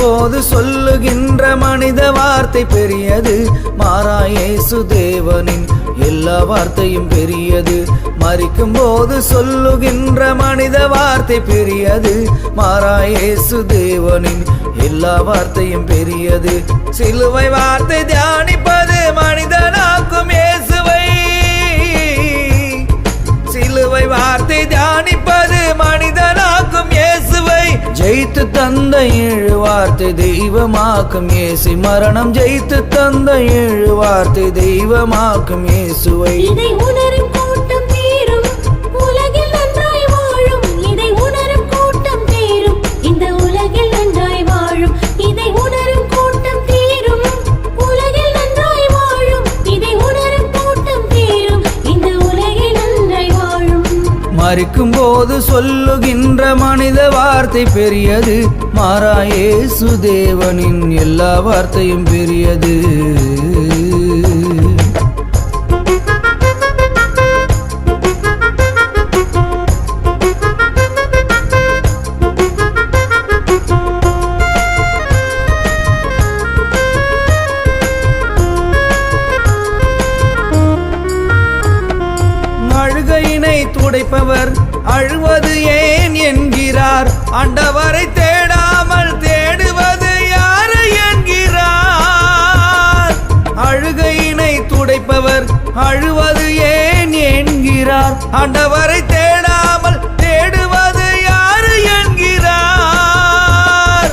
போது சொல்லுகின்ற மனித வார்த்தை பெரியது, மாறா இயேசு தேவனின் எல்லா வார்த்தையும் பெரியது. மரிக்கும் போது சொல்லுகின்ற மனித வார்த்தை பெரியது, மாறா இயேசு தேவனின் எல்லா வார்த்தையும் பெரியது. சிலுவை வார்த்தை தியானிப்பது மனிதனாக்கும் இயேசுவை, சிலுவை வார்த்தை தியானிப்பது மனிதனாக்கும் இயேசுவை. ஜெயித்து தந்த 7 வார்த்தை தெய்வமாக்கும் இயேசு, மரணம் ஜெயித்து தந்த 7 வார்த்தை தெய்வமாக்கும் இயேசுவை. இதை உணரும் கூட்டம் தீரும், உலகில் நன்றாய் வாழும். இதை உணரும் கூட்டம் தீரும், இந்த உலகில் நன்றாய் வாழும். இதை உணரும் கூட்டம் தீரும், உலகில் நன்றாய் வாழும். இதை உணரும் கூட்டம் தீரும், இந்த உலகில் நன்றாய் வாழும். மரிக்கும் போது சொல்லுகின்ற மனித வார்த்தை பெரியது, மாறா இயேசு தேவனின் எல்லா வார்த்தையும் பெரியது. அழுகையினை துடைப்பவர் அழுவது ஏன் என்கிறார், ஆண்டவரை தேடாமல் தேடுவது யாரு என்கிறார். அழுகையினை துடைப்பவர் அழுவது ஏன் என்கிறார், ஆண்டவரை தேடாமல் தேடுவது யாரு என்கிறார்.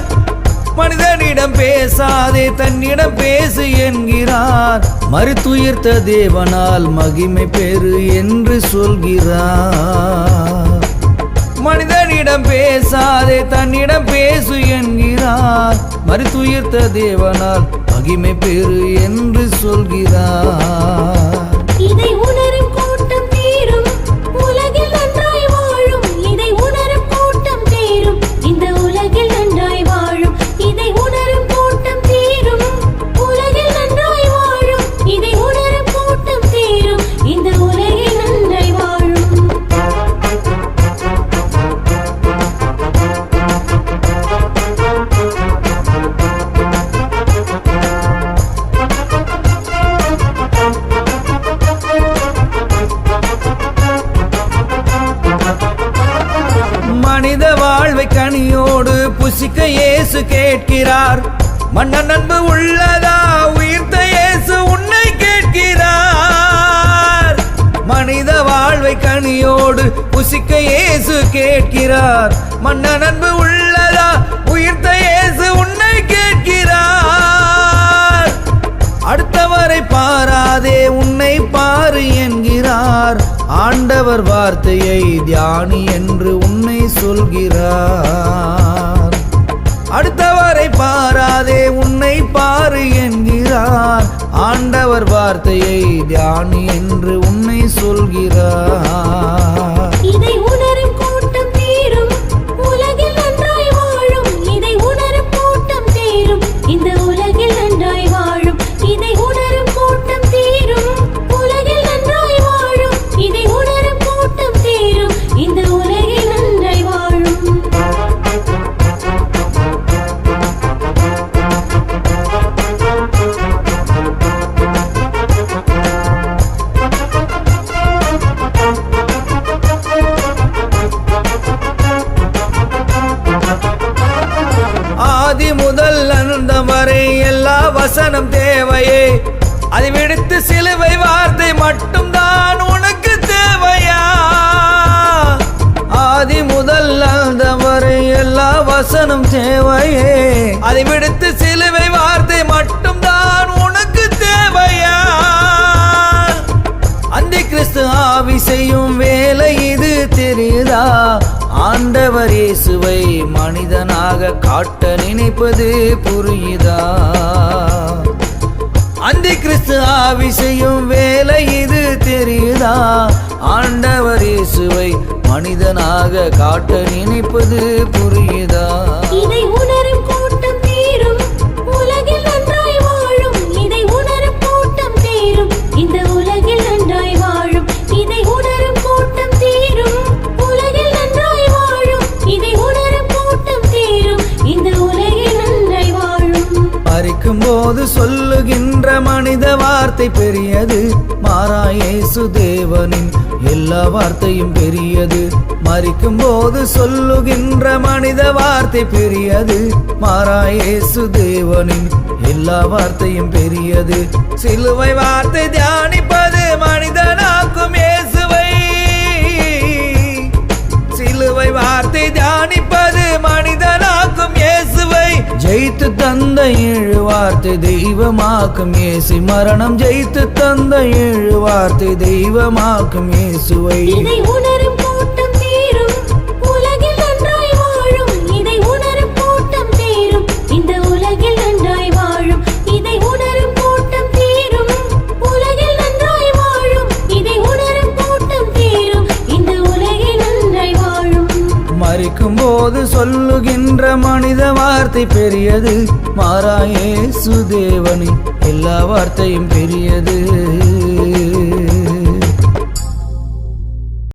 மனிதனிடம் பேசாதே தன்னிடம் பேசு என்கிறார், மறுத்துயிர்த்த தேவனால் மகிமை பெறு என்று சொல்கிறார். மனிதனிடம் பேசாதே தன்னிடம் பேசு என்கிறார், மறுத்துயிர்த்த தேவனால் மகிமை பெறு என்று சொல்கிறார். இதை உணரும் கூட்டம் தீரும், உலகில் நன்றாய் வாழும். இதை உணரும் கூட்டம் தீரும், இந்த உலகில் நன்றாய் வாழும். இதை உணரும் கூட்டம் தீரும், உலகில் நன்றாய் வாழும். இதை உணரும் கூட்டம் தீரும், இந்த உலகில் நன்றாய் வாழும். மனித வாழ்வை கனியோடு புசிக்க இயேசு கேட்கிறார், மன்னன் அன்பு உள்ளதா உயிர்த்த இயேசு உன்னை கேட்கிறார். மனித வாழ்வை கனியோடு புசிக்க இயேசு கேட்கிறார், மன்னன் அன்பு உள்ளதா உயிர்த்த இயேசு உன்னை கேட்கிறார். அடுத்தவரை பாராதே உன்னை பாரு என்கிறார், ஆண்டவர் வார்த்தையை தியானி என்று உன்னை சொல்கிறார். அடுத்தவரை பாராதே உன்னை பாரு என்கிறார், ஆண்டவர் வார்த்தையை தியானி என்று உன்னை சொல்கிறார். இதை உணரும் கூட்டம் தீரும், உலகில் நன்றாய் வாழும். இதை உணரும் கூட்டம் தீரும், இந்த உலகில் நன்றாய் வாழும். இதை உணரும் கூட்டம் தீரும், உலகில் நன்றாய் வாழும். இதை உணரும் கூட்டம் தீரும், இந்த உலகில் நன்றாய் வாழும். ஆதி முதல் அனந்தம் வரை எல்லா வசனம் தேவையே, அதை விடுத்து சிலுவை வார்த்தை மட்டும்தான் உனக்கு தேவையா. ஆதி முதல் அனந்தம் வரை எல்லா வசனம் தேவையே, அதை விடுத்து சிலுவை வார்த்தை மட்டும்தான் உனக்கு தேவையா. அந்த கிறிஸ்து ஆவி செய்யும் வேலை இது தெரியுதா, ஆண்டவர் இயேசுவை மனிதனாக காட்ட நினைப்பது புரியுதா. அந்த கிறிஸ்து ஆவி செய்யும் வேலை இது தெரியுதா, ஆண்டவர் இயேசுவை மனிதனாக காட்ட நினைப்பது புரியுதா. இதை உணரும் கூட்டம் தீரும், உலகில் நன்றாய் வாழும். இதை உணரும் கூட்டம் தீரும், இந்த உலகில் நன்றாய் வாழும். இதை உணரும் கூட்டம் தீரும், உலகில் நன்றாய் வாழும். இதை உணரும் கூட்டம் தீரும், இந்த உலகில் நன்றாய் வார்த்தை பெரியது மாறா இயேசு தேவனின் எல்லா வார்த்தையும் பெரியது மரிக்கும் போது சொல்லுகின்ற மனித வார்த்தை பெரியது மாறா இயேசு தேவனின் எல்லா வார்த்தையும் பெரியது சிலுவை வார்த்தை தியானிப்பது மனிதனாக்கும் இயேசுவை சிலுவை வார்த்தை தியானிப்பது மனிதனாக்கும் இயேசுவை ஜெயித்து தந்த 7 வார்த்தை தெய்வமாக்கும் இயேசு மரணம் ஜெயித்து தந்த 7 வார்த்தை தெய்வமாக்கும் இயேசுவை இதை உணரும் கூட்டம் தீரும் உலகில் நன்றாய் வாழும் இதை உணரும் கூட்டம் தீரும் இந்த உலகில் நன்றாய் வாழும் இதை உணரும் கூட்டம் தீரும் உலகில் நன்றாய் வாழும் இதை உணரும் கூட்டம் தீரும் இந்த உலகில் நன்றாய் வாழும் மரிக்கும் போது சொல்லுகின்ற மனித வார்த்தை பெரியது மாறா இயேசு தேவனின் எல்லா வார்த்தையும் பெரியது